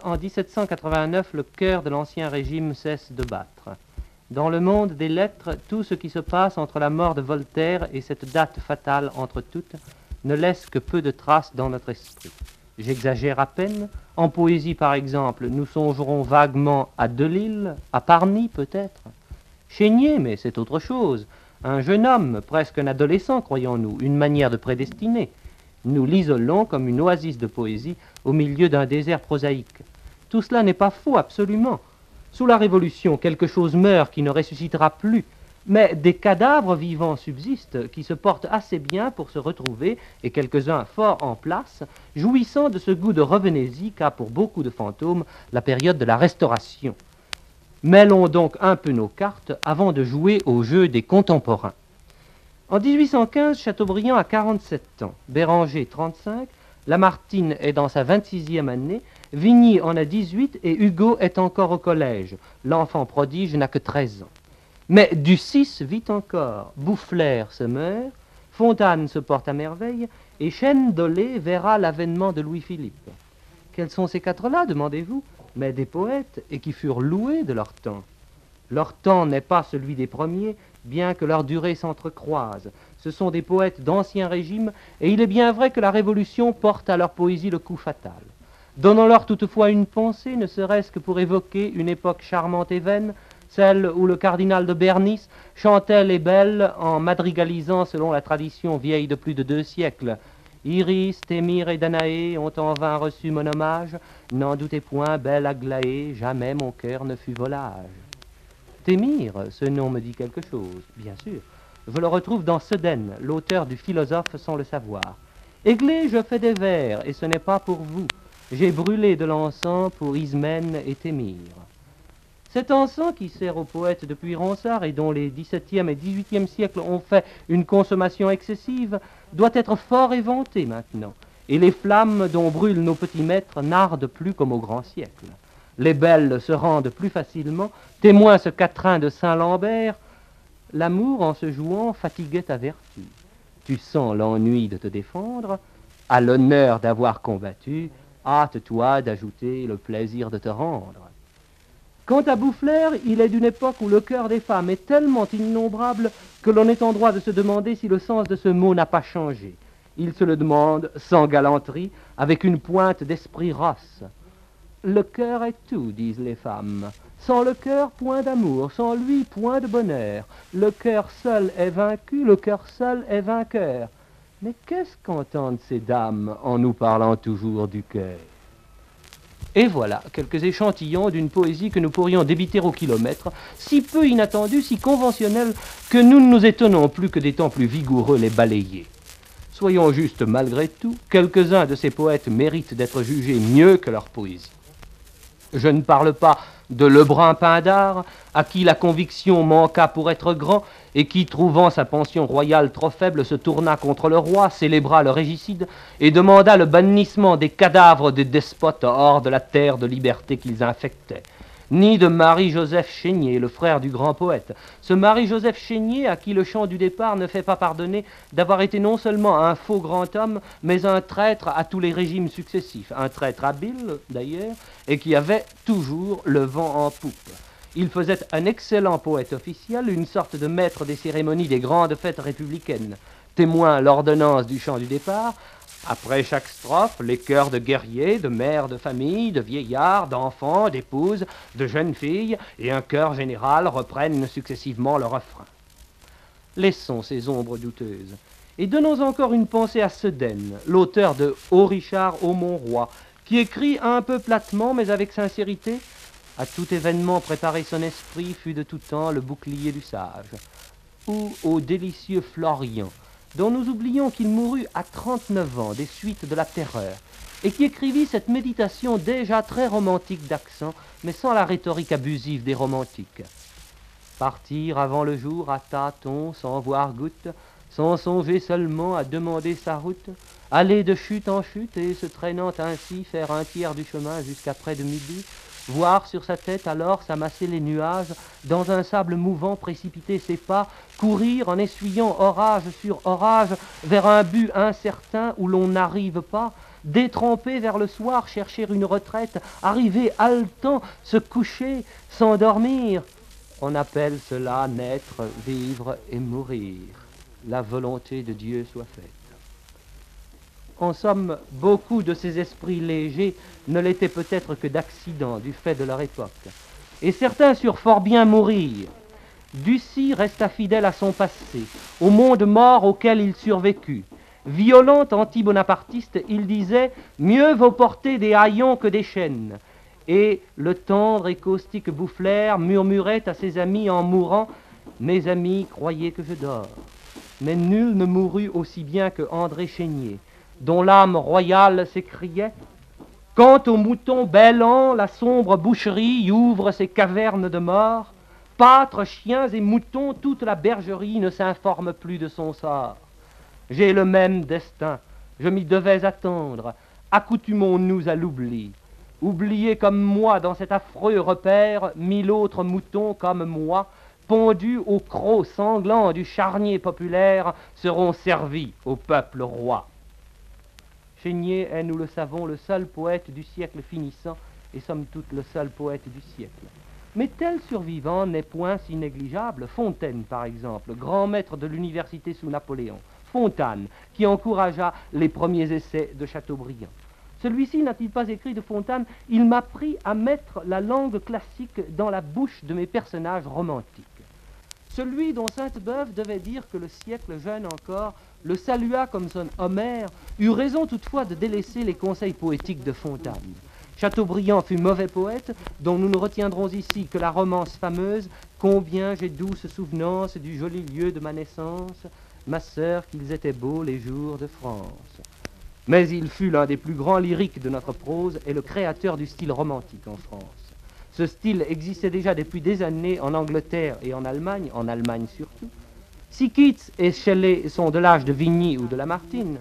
en 1789, le cœur de l'Ancien Régime cesse de battre. Dans le monde des lettres, tout ce qui se passe entre la mort de Voltaire et cette date fatale entre toutes ne laisse que peu de traces dans notre esprit. J'exagère à peine. En poésie, par exemple, nous songerons vaguement à Delille, à Parny peut-être. Chénier, mais c'est autre chose. Un jeune homme, presque un adolescent, croyons-nous, une manière de prédestiner. Nous l'isolons comme une oasis de poésie au milieu d'un désert prosaïque. Tout cela n'est pas faux, absolument. Sous la Révolution, quelque chose meurt qui ne ressuscitera plus, mais des cadavres vivants subsistent qui se portent assez bien pour se retrouver, et quelques-uns fort en place, jouissant de ce goût de revenez-y qu'a pour beaucoup de fantômes la période de la Restauration. Mêlons donc un peu nos cartes avant de jouer au jeu des contemporains. En 1815, Chateaubriand a 47 ans, Béranger 35, Lamartine est dans sa 26e année, Vigny en a 18 et Hugo est encore au collège. L'enfant prodige n'a que 13 ans. Mais Ducis vit encore, Boufflers se meurt, Fontane se porte à merveille et Chêne-Dolé verra l'avènement de Louis-Philippe. Quels sont ces quatre-là, demandez-vous? Mais des poètes, et qui furent loués de leur temps. Leur temps n'est pas celui des premiers, bien que leur durée s'entrecroise. Ce sont des poètes d'Ancien Régime, et il est bien vrai que la Révolution porte à leur poésie le coup fatal. Donnons-leur toutefois une pensée, ne serait-ce que pour évoquer une époque charmante et vaine, celle où le cardinal de Bernis chantait les belles en madrigalisant selon la tradition vieille de plus de 2 siècles. Iris, Thémire et Danaé ont en vain reçu mon hommage, n'en doutez point, belle Aglaé, jamais mon cœur ne fut volage. Thémire, ce nom me dit quelque chose, bien sûr. Je le retrouve dans Sedaine, l'auteur du philosophe sans le savoir. Aiglé, je fais des vers, et ce n'est pas pour vous. J'ai brûlé de l'encens pour Ismène et Thémire. Cet encens qui sert aux poètes depuis Ronsard et dont les XVIIe et XVIIIe siècles ont fait une consommation excessive, doit être fort éventé maintenant, et les flammes dont brûlent nos petits maîtres n'ardent plus comme au grand siècle. Les belles se rendent plus facilement, témoin ce quatrain de Saint-Lambert, l'amour en se jouant fatiguait ta vertu. Tu sens l'ennui de te défendre, à l'honneur d'avoir combattu, hâte-toi d'ajouter le plaisir de te rendre. Quant à Boufflers, il est d'une époque où le cœur des femmes est tellement innombrable que l'on est en droit de se demander si le sens de ce mot n'a pas changé. Il se le demande sans galanterie, avec une pointe d'esprit rosse. Le cœur est tout, disent les femmes. Sans le cœur, point d'amour, sans lui, point de bonheur. Le cœur seul est vaincu, le cœur seul est vainqueur. Mais qu'est-ce qu'entendent ces dames en nous parlant toujours du cœur? Et voilà quelques échantillons d'une poésie que nous pourrions débiter au kilomètre, si peu inattendue, si conventionnelle, que nous ne nous étonnons plus que des temps plus vigoureux les balayer. Soyons justes malgré tout, quelques-uns de ces poètes méritent d'être jugés mieux que leur poésie. Je ne parle pas de Lebrun Pindare, à qui la conviction manqua pour être grand, et qui, trouvant sa pension royale trop faible, se tourna contre le roi, célébra le régicide, et demanda le bannissement des cadavres des despotes hors de la terre de liberté qu'ils infectaient. Ni de Marie-Joseph Chénier, le frère du grand poète. Ce Marie-Joseph Chénier, à qui le chant du départ ne fait pas pardonner d'avoir été non seulement un faux grand homme, mais un traître à tous les régimes successifs. Un traître habile, d'ailleurs, et qui avait toujours le vent en poupe. Il faisait un excellent poète officiel, une sorte de maître des cérémonies des grandes fêtes républicaines. Témoin l'ordonnance du chant du départ. Après chaque strophe, les chœurs de guerriers, de mères de famille, de vieillards, d'enfants, d'épouses, de jeunes filles et un chœur général reprennent successivement le refrain. Laissons ces ombres douteuses et donnons encore une pensée à Sedaine, l'auteur de Ô Richard, ô mon roi, qui écrit un peu platement mais avec sincérité. À tout événement préparé son esprit fut de tout temps le bouclier du sage. Ou au délicieux Florian, dont nous oublions qu'il mourut à 39 ans des suites de la terreur, et qui écrivit cette méditation déjà très romantique d'accent, mais sans la rhétorique abusive des romantiques. Partir avant le jour à tâtons, sans voir goutte, sans songer seulement à demander sa route, aller de chute en chute et se traînant ainsi faire un tiers du chemin jusqu'à près de midi, voir sur sa tête alors s'amasser les nuages, dans un sable mouvant précipiter ses pas, courir en essuyant orage sur orage vers un but incertain où l'on n'arrive pas, détrempé vers le soir, chercher une retraite, arriver haletant, se coucher, s'endormir. On appelle cela naître, vivre et mourir. La volonté de Dieu soit faite. En somme, beaucoup de ces esprits légers ne l'étaient peut-être que d'accident, du fait de leur époque. Et certains surent fort bien mourir. Ducis resta fidèle à son passé, au monde mort auquel il survécut. Violent anti-bonapartiste, il disait « Mieux vaut porter des haillons que des chaînes ». Et le tendre et caustique Boufflers murmurait à ses amis en mourant « Mes amis, croyez que je dors ». Mais nul ne mourut aussi bien que André Chénier, dont l'âme royale s'écriait « Quant aux moutons bêlants, la sombre boucherie ouvre ses cavernes de mort. Pâtres, chiens et moutons, toute la bergerie ne s'informe plus de son sort. J'ai le même destin, je m'y devais attendre. Accoutumons-nous à l'oubli. Oubliez comme moi dans cet affreux repère 1000 autres moutons comme moi, pondus au croc sanglant du charnier populaire, seront servis au peuple roi. » Chénier est, nous le savons, le seul poète du siècle finissant et somme toute le seul poète du siècle. Mais tel survivant n'est point si négligeable. Fontaine, par exemple, grand maître de l'université sous Napoléon. Fontane, qui encouragea les premiers essais de Chateaubriand. Celui-ci n'a-t-il pas écrit de Fontane « Il m'a pris à mettre la langue classique dans la bouche de mes personnages romantiques ». Celui dont Sainte-Beuve devait dire que le siècle jeune encore le salua comme son Homère, eut raison toutefois de délaisser les conseils poétiques de Fontane. Chateaubriand fut mauvais poète, dont nous ne retiendrons ici que la romance fameuse « Combien j'ai douce souvenance du joli lieu de ma naissance, ma sœur qu'ils étaient beaux les jours de France ». Mais il fut l'un des plus grands lyriques de notre prose et le créateur du style romantique en France. Ce style existait déjà depuis des années en Angleterre et en Allemagne surtout. Si Keats et Shelley sont de l'âge de Vigny ou de Lamartine,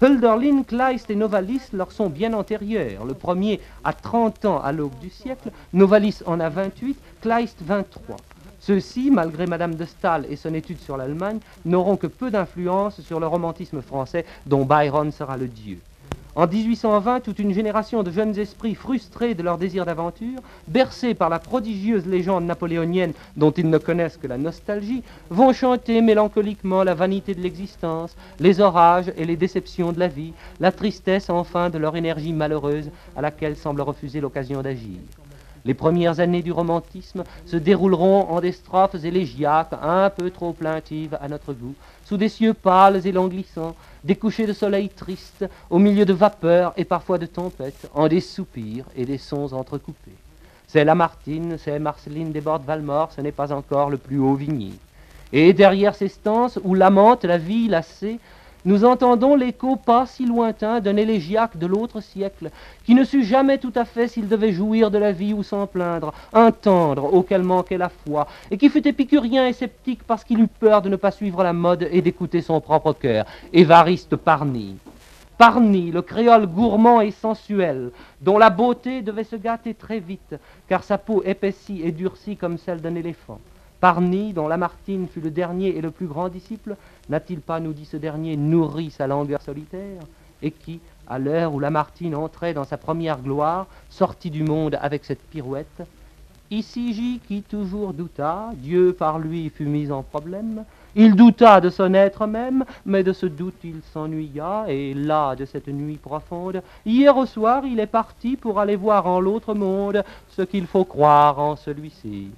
Hölderlin, Kleist et Novalis leur sont bien antérieurs. Le premier a 30 ans à l'aube du siècle, Novalis en a 28, Kleist 23. Ceux-ci, malgré Madame de Staël et son étude sur l'Allemagne, n'auront que peu d'influence sur le romantisme français dont Byron sera le dieu. En 1820, toute une génération de jeunes esprits frustrés de leur désir d'aventure, bercés par la prodigieuse légende napoléonienne dont ils ne connaissent que la nostalgie, vont chanter mélancoliquement la vanité de l'existence, les orages et les déceptions de la vie, la tristesse enfin de leur énergie malheureuse à laquelle semble refuser l'occasion d'agir. Les premières années du romantisme se dérouleront en des strophes élégiaques un peu trop plaintives à notre goût, sous des cieux pâles et languissants, des couchers de soleil tristes, au milieu de vapeurs et parfois de tempêtes, en des soupirs et des sons entrecoupés. C'est Lamartine, c'est Marceline Desbordes-Valmore, ce n'est pas encore le plus haut Vigny. Et derrière ces stances où lamente la vie lassée, nous entendons l'écho pas si lointain d'un élégiaque de l'autre siècle, qui ne sut jamais tout à fait s'il devait jouir de la vie ou s'en plaindre, un tendre auquel manquait la foi, et qui fut épicurien et sceptique parce qu'il eut peur de ne pas suivre la mode et d'écouter son propre cœur, Évariste Parny. Parny, le créole gourmand et sensuel, dont la beauté devait se gâter très vite, car sa peau épaissie et durcie comme celle d'un éléphant. Parny, dont Lamartine fut le dernier et le plus grand disciple, n'a-t-il pas, nous dit ce dernier, nourri sa langueur solitaire, et qui, à l'heure où Lamartine entrait dans sa première gloire, sortit du monde avec cette pirouette, « Ici J qui toujours douta, Dieu par lui fut mis en problème, il douta de son être même, mais de ce doute il s'ennuya, et là, de cette nuit profonde, hier au soir il est parti pour aller voir en l'autre monde ce qu'il faut croire en celui-ci. »